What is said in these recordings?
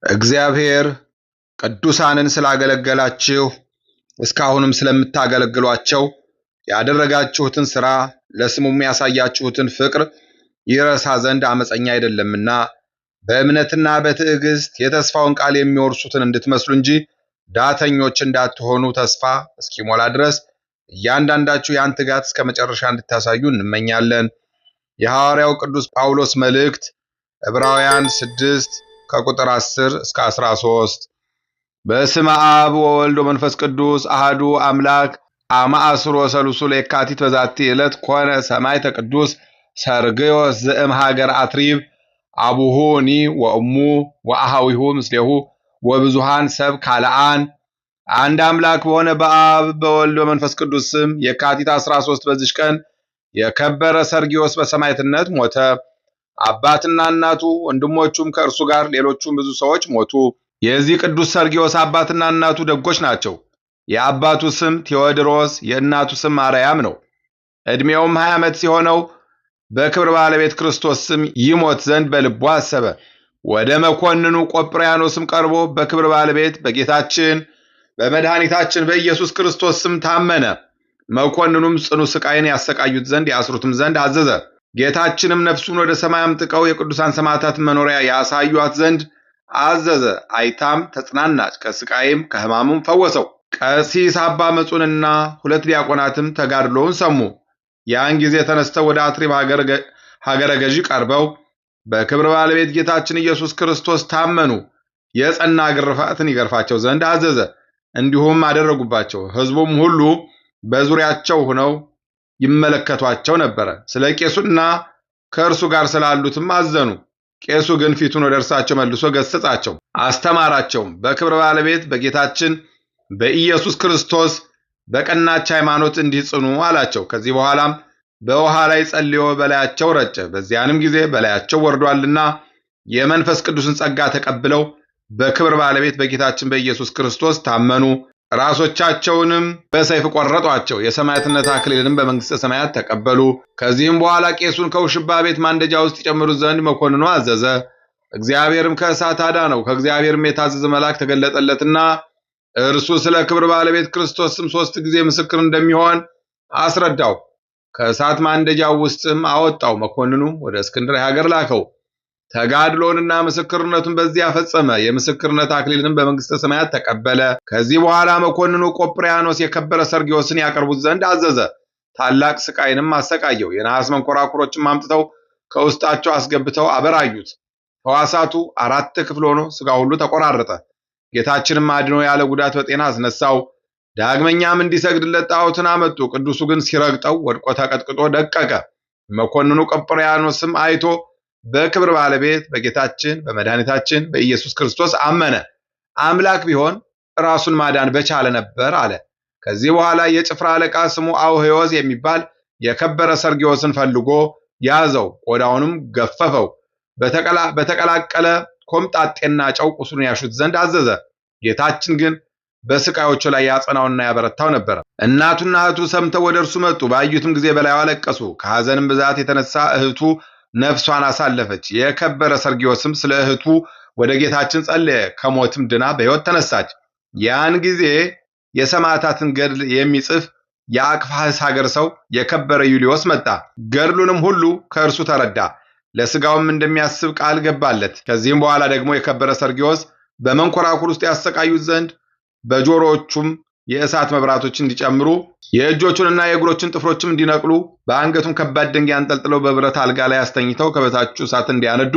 እግዚአብሔር ቅዱሳንን ስላገለገላችሁ እስካሁንም ስለምታገለግሏቸው ያደረጋችሁትን ሥራ ለስሙም ያሳያችሁትን ፍቅር ይረሳ ዘንድ አመፀኛ አይደለምና በእምነትና በትዕግስት የተስፋውን ቃል የሚወርሱትን እንድትመስሉ እንጂ ዳተኞች እንዳትሆኑ ተስፋ እስኪሞላ ድረስ እያንዳንዳችሁ ያን ትጋት እስከ መጨረሻ እንድታሳዩ እንመኛለን። የሐዋርያው ቅዱስ ጳውሎስ መልእክት ዕብራውያን 6 ከቁጥር 10 እስከ 13። በስመ አብ ወወልድ ወመንፈስ ቅዱስ አሐዱ አምላክ አማአስሮ ሰሉሱ ለየካቲት በዛቲ ዕለት ኮነ ሰማዕተ ቅዱስ ሰርግዮስ ዘእም ሀገር አትሪብ አቡሁኒ ወእሙ ወአሃዊሁ ምስሌሁ ወብዙሃን ሰብ ካልአን። አንድ አምላክ በሆነ በአብ በወልድ በመንፈስ ቅዱስ ስም የካቲት 13 በዚች ቀን የከበረ ሰርግዮስ በሰማዕትነት ሞተ። አባትና እናቱ ወንድሞቹም ከእርሱ ጋር ሌሎቹም ብዙ ሰዎች ሞቱ። የዚህ ቅዱስ ሰርግዮስ አባትና እናቱ ደጎች ናቸው። የአባቱ ስም ቴዎድሮስ የእናቱ ስም ማርያም ነው። ዕድሜውም 20 ዓመት ሲሆነው በክብር ባለቤት ክርስቶስ ስም ይሞት ዘንድ በልቡ አሰበ። ወደ መኮንኑ ቆጵርያኖስም ቀርቦ በክብር ባለቤት በጌታችን በመድኃኒታችን በኢየሱስ ክርስቶስ ስም ታመነ። መኮንኑም ጽኑ ስቃይን ያሰቃዩት ዘንድ ያስሩትም ዘንድ አዘዘ። ጌታችንም ነፍሱን ወደ ሰማይ አምጥቀው የቅዱሳን ሰማዕታት መኖሪያ ያሳዩት ዘንድ አዘዘ። አይታም ተጽናናች፣ ከስቃይም ከሕማሙም ፈወሰው። ቀሲስ አባ መጹንና 2 ዲያቆናትም ተጋድሎውን ሰሙ። ያን ጊዜ ተነስተው ወደ አትሪብ ሀገረ ገዢ ቀርበው በክብር ባለቤት ጌታችን ኢየሱስ ክርስቶስ ታመኑ። የጸና ግርፋትን ይገርፋቸው ዘንድ አዘዘ። እንዲሁም አደረጉባቸው። ሕዝቡም ሁሉ በዙሪያቸው ሆነው ይመለከቷቸው ነበረ። ስለ ቄሱና ከእርሱ ጋር ስላሉትም አዘኑ። ቄሱ ግን ፊቱን ወደ እርሳቸው መልሶ ገሰጻቸው፣ አስተማራቸውም። በክብር ባለቤት በጌታችን በኢየሱስ ክርስቶስ በቀናች ሃይማኖት እንዲጽኑ አላቸው። ከዚህ በኋላም በውሃ ላይ ጸልዮ በላያቸው ረጨ። በዚያንም ጊዜ በላያቸው ወርዷልና የመንፈስ ቅዱስን ጸጋ ተቀብለው በክብር ባለቤት በጌታችን በኢየሱስ ክርስቶስ ታመኑ። ራሶቻቸውንም በሰይፍ ቆረጧቸው። የሰማዕትነት አክሊልንም በመንግሥተ ሰማያት ተቀበሉ። ከዚህም በኋላ ቄሱን ከውሽባ ቤት ማንደጃ ውስጥ ይጨምሩት ዘንድ መኮንኑ አዘዘ። እግዚአብሔርም ከእሳት አዳነው። ከእግዚአብሔርም የታዘዘ መልአክ ተገለጠለትና እርሱ ስለ ክብር ባለቤት ክርስቶስ ስም 3 ጊዜ ምስክር እንደሚሆን አስረዳው። ከእሳት ማንደጃው ውስጥም አወጣው። መኮንኑም ወደ እስክንድርያ ሀገር ላከው። ተጋድሎንና ምስክርነቱን በዚያ ፈጸመ። የምስክርነት አክሊልንም በመንግሥተ ሰማያት ተቀበለ። ከዚህ በኋላ መኮንኑ ቆጵርያኖስ የከበረ ሰርግዮስን ያቀርቡት ዘንድ አዘዘ። ታላቅ ስቃይንም አሰቃየው። የነሐስ መንኮራኩሮችም አምጥተው ከውስጣቸው አስገብተው አበራዩት። ሕዋሳቱ 4 ክፍል ሆኖ ሥጋ ሁሉ ተቆራረጠ። ጌታችንም አድኖ ያለ ጉዳት በጤና አስነሳው። ዳግመኛም እንዲሰግድለት ጣዖትን አመጡ። ቅዱሱ ግን ሲረግጠው ወድቆ ተቀጥቅጦ ደቀቀ። መኮንኑ ቆጵርያኖስም አይቶ በክብር ባለቤት በጌታችን በመድኃኒታችን በኢየሱስ ክርስቶስ አመነ። አምላክ ቢሆን ራሱን ማዳን በቻለ ነበር አለ። ከዚህ በኋላ የጭፍራ አለቃ ስሙ አውሄዎስ የሚባል የከበረ ሰርግዮስን ፈልጎ ያዘው፣ ቆዳውንም ገፈፈው። በተቀላቀለ ኮምጣጤና ጨው ቁስሉን ያሹት ዘንድ አዘዘ። ጌታችን ግን በስቃዮቹ ላይ ያጸናውና ያበረታው ነበር። እናቱና እህቱ ሰምተው ወደ እርሱ መጡ። ባዩትም ጊዜ በላዩ አለቀሱ። ከሐዘንም ብዛት የተነሳ እህቱ ነፍሷን አሳለፈች። የከበረ ሰርግዮስም ስለ እህቱ ወደ ጌታችን ጸለየ። ከሞትም ድና በሕይወት ተነሳች። ያን ጊዜ የሰማዕታትን ገድል የሚጽፍ የአቅፋህስ ሀገር ሰው የከበረ ዩልዮስ መጣ። ገድሉንም ሁሉ ከእርሱ ተረዳ። ለሥጋውም እንደሚያስብ ቃል ገባለት። ከዚህም በኋላ ደግሞ የከበረ ሰርግዮስ በመንኮራኩር ውስጥ ያሰቃዩት ዘንድ በጆሮዎቹም የእሳት መብራቶች እንዲጨምሩ የእጆቹንና የእግሮቹን ጥፍሮችም እንዲነቅሉ በአንገቱም ከባድ ድንጋይ አንጠልጥለው በብረት አልጋ ላይ አስተኝተው ከበታቹ እሳት እንዲያነዱ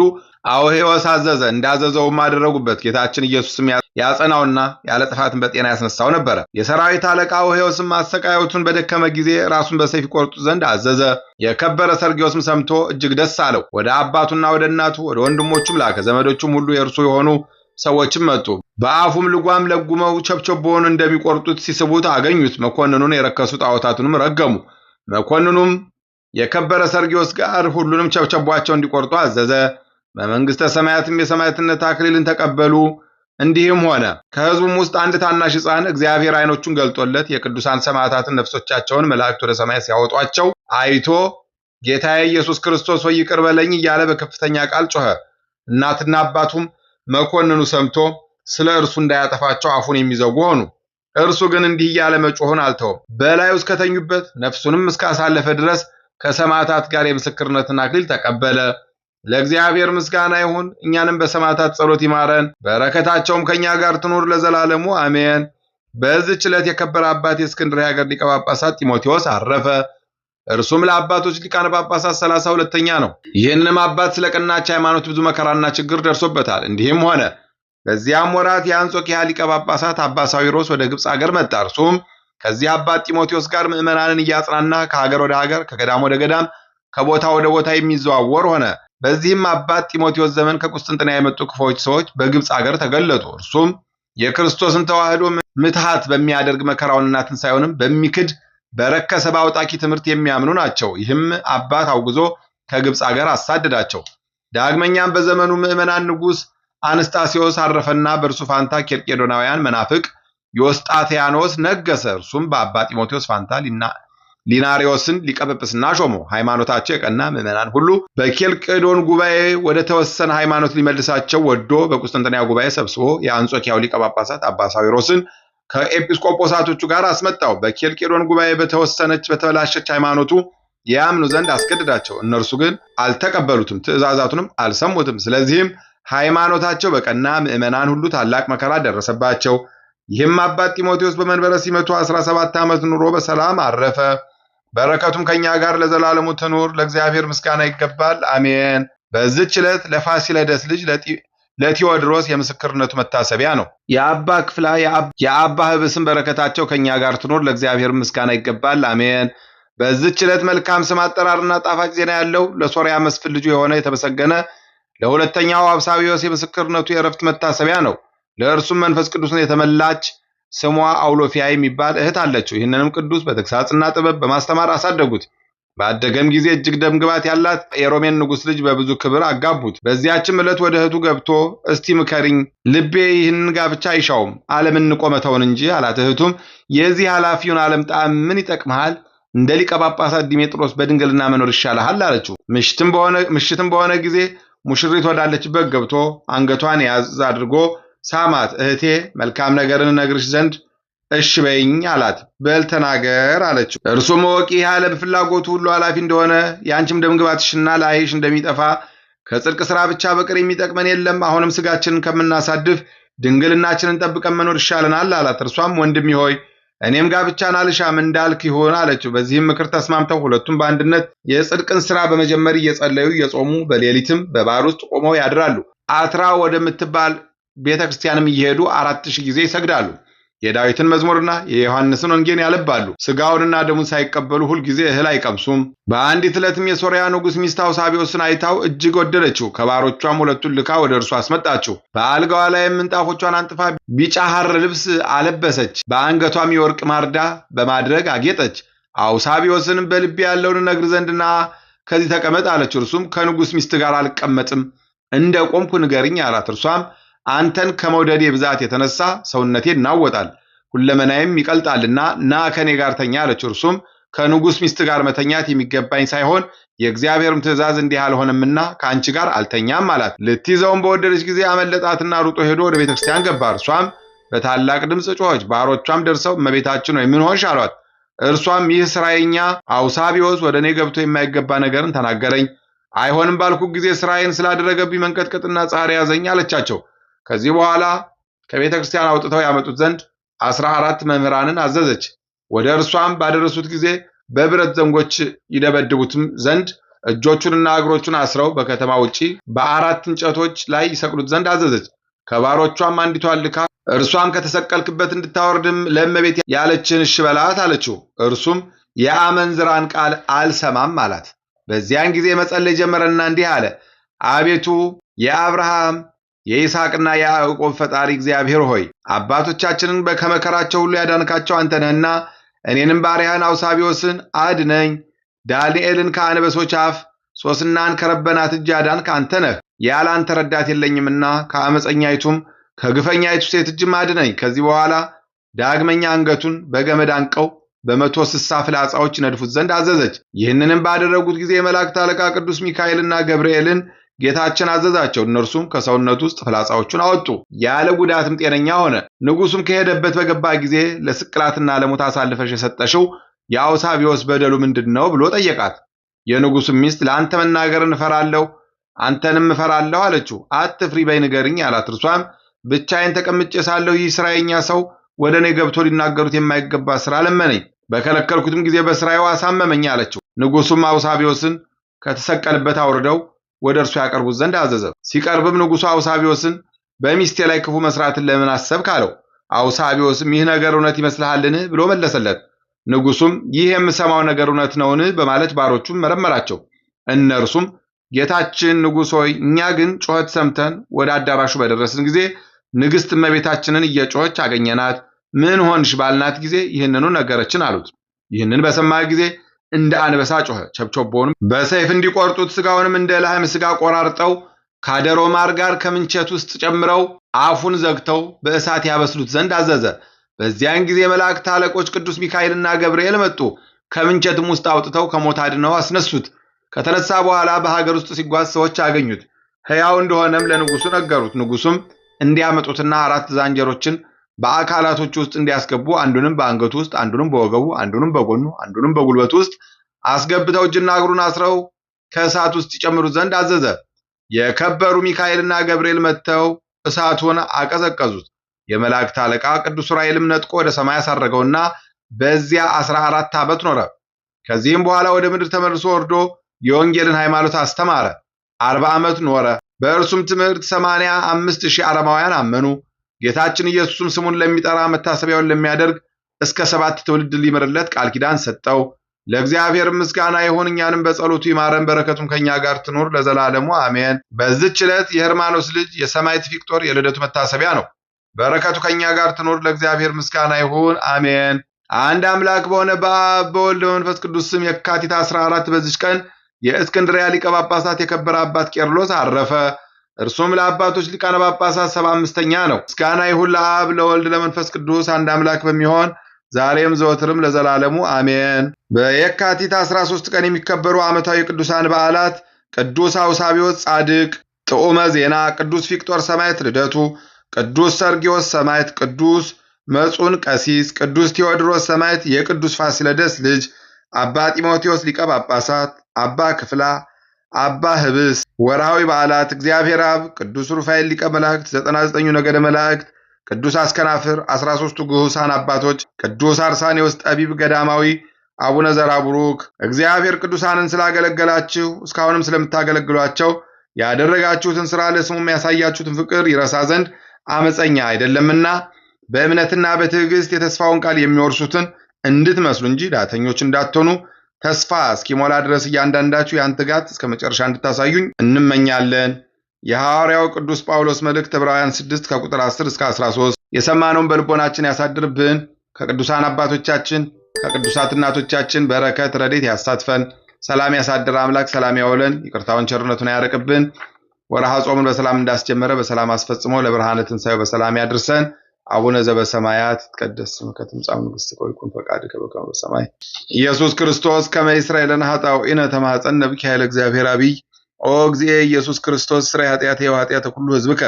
አውሄዎስ አዘዘ። እንዳዘዘውም አደረጉበት። ጌታችን ኢየሱስም ያጸናውና ያለ ጥፋትን በጤና ያስነሳው ነበረ። የሰራዊት አለቃ አውሄዎስም አሰቃዮቱን በደከመ ጊዜ ራሱን በሰይፍ ይቆርጡ ዘንድ አዘዘ። የከበረ ሰርግዮስም ሰምቶ እጅግ ደስ አለው። ወደ አባቱና ወደ እናቱ ወደ ወንድሞቹም ላከ። ዘመዶቹም ሁሉ የእርሱ የሆኑ ሰዎችም መጡ። በአፉም ልጓም ለጉመው ቸብቸቦውን እንደሚቆርጡት ሲስቡት አገኙት። መኮንኑን የረከሱ ጣዖታቱንም ረገሙ። መኮንኑም የከበረ ሰርግዮስ ጋር ሁሉንም ቸብቸቧቸው እንዲቆርጡ አዘዘ። በመንግሥተ ሰማያትም የሰማዕትነት አክሊልን ተቀበሉ። እንዲህም ሆነ፣ ከሕዝቡም ውስጥ አንድ ታናሽ ሕፃን እግዚአብሔር ዓይኖቹን ገልጦለት የቅዱሳን ሰማዕታትን ነፍሶቻቸውን መላእክት ወደ ሰማይ ሲያወጧቸው አይቶ ጌታዬ ኢየሱስ ክርስቶስ ሆይ ይቅር በለኝ እያለ በከፍተኛ ቃል ጮኸ። እናትና አባቱም መኮንኑ ሰምቶ ስለ እርሱ እንዳያጠፋቸው አፉን የሚዘጉ ሆኑ። እርሱ ግን እንዲህ እያለ መጮኹን አልተውም። በላዩ እስከተኙበት ነፍሱንም እስካሳለፈ ድረስ ከሰማዕታት ጋር የምስክርነትን አክሊል ተቀበለ። ለእግዚአብሔር ምስጋና ይሁን፣ እኛንም በሰማዕታት ጸሎት ይማረን፣ በረከታቸውም ከእኛ ጋር ትኑር ለዘላለሙ አሜን። በዚህች ዕለት የከበረ አባት የእስክንድርያ ሀገር ሊቀ ጳጳሳት ጢሞቴዎስ አረፈ። እርሱም ለአባቶች ሊቃነ ጳጳሳት 32ኛ ነው። ይህንንም አባት ስለ ቀናች ሃይማኖት ብዙ መከራና ችግር ደርሶበታል። እንዲህም ሆነ፣ በዚያም ወራት የአንጾኪያ ሊቀ ጳጳሳት አባ ሳዊሮስ ወደ ግብፅ አገር መጣ። እርሱም ከዚህ አባት ጢሞቴዎስ ጋር ምዕመናንን እያጽናና ከሀገር ወደ ሀገር ከገዳም ወደ ገዳም ከቦታ ወደ ቦታ የሚዘዋወር ሆነ። በዚህም አባት ጢሞቴዎስ ዘመን ከቁስጥንጥንያ የመጡ ክፉዎች ሰዎች በግብፅ አገር ተገለጡ። እርሱም የክርስቶስን ተዋህዶ ምትሃት በሚያደርግ መከራውንና ትንሣኤውንም በሚክድ በረከሰ በአውጣቂ ትምህርት የሚያምኑ ናቸው። ይህም አባት አውግዞ ከግብፅ አገር አሳደዳቸው። ዳግመኛም በዘመኑ ምዕመናን ንጉሥ አንስጣሴዎስ አረፈና በእርሱ ፋንታ ኬልቄዶናውያን መናፍቅ ዮስጣቴያኖስ ነገሰ። እርሱም በአባ ጢሞቴዎስ ፋንታ ሊናሪዮስን ሊቀ ጵጵስና ሾመው። ሃይማኖታቸው የቀና ምዕመናን ሁሉ በኬልቄዶን ጉባኤ ወደ ተወሰነ ሃይማኖት ሊመልሳቸው ወዶ በቁስጥንጥንያ ጉባኤ ሰብስቦ የአንጾኪያው ሊቀ ጳጳሳት አባ ሳዊሮስን ከኤጲስቆጶሳቶቹ ጋር አስመጣው። በኬልቄዶን ጉባኤ በተወሰነች በተበላሸች ሃይማኖቱ ያምኑ ዘንድ አስገድዳቸው። እነርሱ ግን አልተቀበሉትም፣ ትእዛዛቱንም አልሰሙትም። ስለዚህም ሃይማኖታቸው በቀና ምዕመናን ሁሉ ታላቅ መከራ ደረሰባቸው። ይህም አባት ጢሞቴዎስ በመንበረ ሲመቱ 17 ዓመት ኑሮ በሰላም አረፈ። በረከቱም ከኛ ጋር ለዘላለሙ ትኑር። ለእግዚአብሔር ምስጋና ይገባል፣ አሜን። በዚህች ዕለት ለፋሲለደስ ልጅ ለቴዎድሮስ የምስክርነቱ መታሰቢያ ነው። የአባ ክፍላ የአባ ህብስም በረከታቸው ከኛ ጋር ትኑር። ለእግዚአብሔር ምስጋና ይገባል፣ አሜን። በዚህች ዕለት መልካም ስም አጠራርና ጣፋጭ ዜና ያለው ለሶርያ መስፍን ልጁ የሆነ የተመሰገነ ለሁለተኛው አብሳዊዮስ የምስክርነቱ የዕረፍት መታሰቢያ ነው። ለእርሱም መንፈስ ቅዱስን የተመላች ስሟ አውሎፊያ የሚባል እህት አለችው። ይህንንም ቅዱስ በተግሳጽና ጥበብ በማስተማር አሳደጉት። ባደገም ጊዜ እጅግ ደምግባት ያላት የሮሜን ንጉሥ ልጅ በብዙ ክብር አጋቡት። በዚያችም ዕለት ወደ እህቱ ገብቶ እስቲ ምከሪኝ፣ ልቤ ይህንን ጋብቻ አይሻውም፣ ዓለምን ንቆ መተውን እንጂ አላት። እህቱም የዚህ ኃላፊውን ዓለም ጣዕም ምን ይጠቅምሃል? እንደ ሊቀ ጳጳሳት ዲሜጥሮስ በድንግልና መኖር ይሻልሃል አለችው። ምሽትም በሆነ ጊዜ ሙሽሪት ወዳለችበት ገብቶ አንገቷን ያዝ አድርጎ ሳማት። እህቴ መልካም ነገርን እነግርሽ ዘንድ እሺ በይኝ አላት። በል ተናገር አለችው። እርሱም እወቂ፣ ይህ ዓለም ፍላጎቱ ሁሉ ኃላፊ እንደሆነ፣ ያንቺም ደምግባትሽና ላይሽ እንደሚጠፋ፣ ከጽድቅ ሥራ ብቻ በቀር የሚጠቅመን የለም። አሁንም ሥጋችንን ከምናሳድፍ ድንግልናችንን ጠብቀን መኖር ይሻለናል አላት። እርሷም ወንድሜ ሆይ እኔም ጋብቻን አልሻም እንዳልክ ይሁን አለችው። በዚህም ምክር ተስማምተው ሁለቱም በአንድነት የጽድቅን ሥራ በመጀመር እየጸለዩ እየጾሙ በሌሊትም በባሕር ውስጥ ቆመው ያድራሉ። አትራ ወደምትባል ቤተ ክርስቲያንም እየሄዱ 4000 ጊዜ ይሰግዳሉ። የዳዊትን መዝሙርና የዮሐንስን ወንጌል ያነባሉ። ሥጋውንና ደሙን ሳይቀበሉ ሁልጊዜ እህል አይቀምሱም። በአንዲት ዕለትም የሶርያ ንጉሥ ሚስት አውሳቢዮስን አይታው እጅግ ወደደችው። ከባሮቿም ሁለቱን ልካ ወደ እርሱ አስመጣችው። በአልጋዋ ላይም ምንጣፎቿን አንጥፋ ቢጫ ሐር ልብስ አለበሰች። በአንገቷም የወርቅ ማርዳ በማድረግ አጌጠች። አውሳቢዮስንም በልቤ ያለውን እነግር ዘንድና ከዚህ ተቀመጥ አለችው። እርሱም ከንጉሥ ሚስት ጋር አልቀመጥም፣ እንደ ቆምኩ ንገርኝ አላት። እርሷም አንተን ከመውደዴ ብዛት የተነሳ ሰውነቴ ይናወጣል፣ ሁለመናዬም ይቀልጣልና ና ከኔ ጋር ተኛ አለችው። እርሱም ከንጉሥ ሚስት ጋር መተኛት የሚገባኝ ሳይሆን የእግዚአብሔርም ትእዛዝ እንዲህ አልሆነምና ከአንቺ ጋር አልተኛም አላት። ልትይዘውም በወደደች ጊዜ አመለጣትና ሩጦ ሄዶ ወደ ቤተ ክርስቲያን ገባ። እርሷም በታላቅ ድምፅ ጮኸች። ባሮቿም ደርሰው እመቤታችን ሆይ ምን ሆንሽ አሏት። እርሷም ይህ ሥራየኛ አውሳቢዮስ ወደ እኔ ገብቶ የማይገባ ነገርን ተናገረኝ። አይሆንም ባልኩ ጊዜ ሥራዬን ስላደረገብኝ መንቀጥቀጥና ጻር ያዘኝ አለቻቸው። ከዚህ በኋላ ከቤተ ክርስቲያን አውጥተው ያመጡት ዘንድ 14 መምህራንን አዘዘች። ወደ እርሷም ባደረሱት ጊዜ በብረት ዘንጎች ይደበድቡትም ዘንድ እጆቹንና እግሮቹን አስረው በከተማ ውጪ በ4 እንጨቶች ላይ ይሰቅሉት ዘንድ አዘዘች። ከባሮቿም አንዲቷን ልካ እርሷም ከተሰቀልክበት እንድታወርድም ለእመቤት ያለችን እሺ በላት አለችው። እርሱም የአመንዝራን ቃል አልሰማም አላት። በዚያን ጊዜ መጸለይ ጀመረና እንዲህ አለ። አቤቱ የአብርሃም የይስሐቅና የያዕቆብ ፈጣሪ እግዚአብሔር ሆይ አባቶቻችንን ከመከራቸው ሁሉ ያዳንካቸው አንተ ነህና እኔንም ባሪያህን አውሳቢዮስን አድነኝ። ዳንኤልን ከአንበሶች አፍ፣ ሶስናን ከረበናት እጅ ያዳንክ አንተ ነህ። ያለ አንተ ረዳት የለኝምና ከአመፀኛይቱም ከግፈኛይቱ ሴት እጅም አድነኝ። ከዚህ በኋላ ዳግመኛ አንገቱን በገመድ አንቀው በ160 ፍላጻዎች ይነድፉት ዘንድ አዘዘች። ይህንንም ባደረጉት ጊዜ የመላእክት አለቃ ቅዱስ ሚካኤልና ገብርኤልን ጌታችን አዘዛቸው። እነርሱም ከሰውነቱ ውስጥ ፍላጻዎቹን አወጡ። ያለ ጉዳትም ጤነኛ ሆነ። ንጉሡም ከሄደበት በገባ ጊዜ ለስቅላትና ለሞት አሳልፈሽ የሰጠሽው የአውሳቢዎስ በደሉ ምንድን ነው ብሎ ጠየቃት። የንጉሡም ሚስት ለአንተ መናገርን እፈራለሁ፣ አንተንም እፈራለሁ አለችው። አትፍሪ በይ ንገሪኝ አላት። እርሷም ብቻዬን ተቀምጬ ሳለሁ ይህ ሥራየኛ ሰው ወደ እኔ ገብቶ ሊናገሩት የማይገባ ሥራ ለመነኝ፣ በከለከልኩትም ጊዜ በሥራዬው አሳመመኝ አለችው። ንጉሡም አውሳቢዎስን ከተሰቀለበት አውርደው ወደ እርሱ ያቀርቡት ዘንድ አዘዘ። ሲቀርብም ንጉሡ አውሳቢዎስን በሚስቴ ላይ ክፉ መስራትን ለምን አሰብክ አለው። አውሳቢዎስም ይህ ነገር እውነት ይመስልሃልን ብሎ መለሰለት። ንጉሡም ይህ የምሰማው ነገር እውነት ነውን በማለት ባሮቹን መረመራቸው። እነርሱም ጌታችን ንጉሥ ሆይ፣ እኛ ግን ጩኸት ሰምተን ወደ አዳራሹ በደረስን ጊዜ ንግሥት እመቤታችንን እየጮኸች አገኘናት። ምን ሆንሽ ባልናት ጊዜ ይህንኑ ነገረችን አሉት። ይህንን በሰማ ጊዜ እንደ አንበሳ ጮኸ። ቸብቸቦውንም በሰይፍ እንዲቆርጡት ሥጋውንም እንደ ላህም ሥጋ ቆራርጠው ካደሮ ማር ጋር ከምንቸት ውስጥ ጨምረው አፉን ዘግተው በእሳት ያበስሉት ዘንድ አዘዘ። በዚያን ጊዜ መላእክት አለቆች ቅዱስ ሚካኤልና ገብርኤል መጡ። ከምንቸትም ውስጥ አውጥተው ከሞት አድነው አስነሱት። ከተነሳ በኋላ በሀገር ውስጥ ሲጓዝ ሰዎች አገኙት። ሕያው እንደሆነም ለንጉሡ ነገሩት። ንጉሡም እንዲያመጡትና 4 ዛንጀሮችን በአካላቶቹ ውስጥ እንዲያስገቡ አንዱንም በአንገቱ ውስጥ፣ አንዱንም በወገቡ፣ አንዱንም በጎኑ፣ አንዱንም በጉልበቱ ውስጥ አስገብተው እጅና እግሩን አስረው ከእሳት ውስጥ ይጨምሩት ዘንድ አዘዘ። የከበሩ ሚካኤልና ገብርኤል መጥተው እሳቱን አቀዘቀዙት። የመላእክት አለቃ ቅዱስ ዑራኤልም ነጥቆ ወደ ሰማይ አሳረገውና በዚያ 14 ዓመት ኖረ። ከዚህም በኋላ ወደ ምድር ተመልሶ ወርዶ የወንጌልን ሃይማኖት አስተማረ። 40 ዓመት ኖረ። በእርሱም ትምህርት 85,000 አረማውያን አመኑ። ጌታችን ኢየሱስም ስሙን ለሚጠራ መታሰቢያውን ለሚያደርግ እስከ 7 ትውልድ ሊምርለት ቃል ኪዳን ሰጠው። ለእግዚአብሔር ምስጋና ይሁን፣ እኛንም በጸሎቱ ይማረን፣ በረከቱም ከኛ ጋር ትኑር ለዘላለሙ አሜን። በዚህች ዕለት የሄርማኖስ ልጅ የሰማዕት ፊቅጦር የልደቱ መታሰቢያ ነው። በረከቱ ከኛ ጋር ትኑር፣ ለእግዚአብሔር ምስጋና ይሁን አሜን። አንድ አምላክ በሆነ በአብ በወልድ በመንፈስ ቅዱስ ስም የካቲት 14 በዚች ቀን የእስክንድርያ ሊቀ ጳጳሳት የከበረ አባት ቄርሎስ አረፈ። እርሱም ለአባቶች ሊቃነ ጳጳሳት 75ኛ ነው። ምስጋና ይሁን ለአብ ለወልድ ለመንፈስ ቅዱስ አንድ አምላክ በሚሆን ዛሬም ዘወትርም ለዘላለሙ አሜን። በየካቲት 13 ቀን የሚከበሩ ዓመታዊ ቅዱሳን በዓላት ቅዱስ አውሳቢዎስ ጻድቅ ጥዑመ ዜና፣ ቅዱስ ፊቅጦር ሰማዕት ልደቱ፣ ቅዱስ ሰርጊዮስ ሰማዕት፣ ቅዱስ መጹን ቀሲስ፣ ቅዱስ ቴዎድሮስ ሰማዕት የቅዱስ ፋሲለደስ ልጅ፣ አባ ጢሞቴዎስ ሊቀ ጳጳሳት፣ አባ ክፍላ፣ አባ ህብስ። ወርሃዊ በዓላት እግዚአብሔር አብ፣ ቅዱስ ሩፋኤል ሊቀ መላእክት፣ 99 ነገደ መላእክት፣ ቅዱስ አስከናፍር፣ 13ቱ ግሁሳን አባቶች፣ ቅዱስ አርሳኔዎስ ጠቢብ ገዳማዊ፣ አቡነ ዘራቡሩክ። እግዚአብሔር ቅዱሳንን ስላገለገላችሁ እስካሁንም ስለምታገለግሏቸው ያደረጋችሁትን ሥራ ለስሙም ያሳያችሁትን ፍቅር ይረሳ ዘንድ አመፀኛ አይደለምና በእምነትና በትዕግስት የተስፋውን ቃል የሚወርሱትን እንድትመስሉ እንጂ ዳተኞች እንዳትሆኑ ተስፋ እስኪሞላ ድረስ እያንዳንዳችሁ ያን ትጋት እስከ መጨረሻ እንድታሳዩኝ እንመኛለን። የሐዋርያው ቅዱስ ጳውሎስ መልእክት ዕብራውያን 6 ከቁጥር 10 እስከ 13። የሰማነውን በልቦናችን ያሳድርብን። ከቅዱሳን አባቶቻችን ከቅዱሳት እናቶቻችን በረከት ረድኤት ያሳትፈን። ሰላም ያሳድር አምላክ ሰላም ያውለን፣ ይቅርታውን ቸርነቱን ያርቅብን። ወርሃ ጾምን በሰላም እንዳስጀመረ በሰላም አስፈጽሞ ለብርሃነ ትንሣኤው በሰላም ያድርሰን። አቡነ ዘበሰማያት ይትቀደስ ስምከ ትምጻእ መንግሥትከ ወይኩን ፈቃድከ በከመ በሰማይ ኢየሱስ ክርስቶስ ከመ ይስረይ ለነ ኃጣውኢነ ተማፀነ ብከ ኃይለ እግዚአብሔር አብይ ኦ እግዚእ ኢየሱስ ክርስቶስ ስራይ ኃጢአቴ ወኃጢአተ ኩሉ ሕዝብከ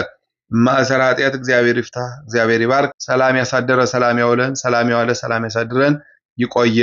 ማእሰረ ኃጢአት እግዚአብሔር ይፍታ። እግዚአብሔር ይባርክ። ሰላም ያሳደረ ሰላም ያውለን፣ ሰላም ያዋለ ሰላም ያሳድረን። ይቆየ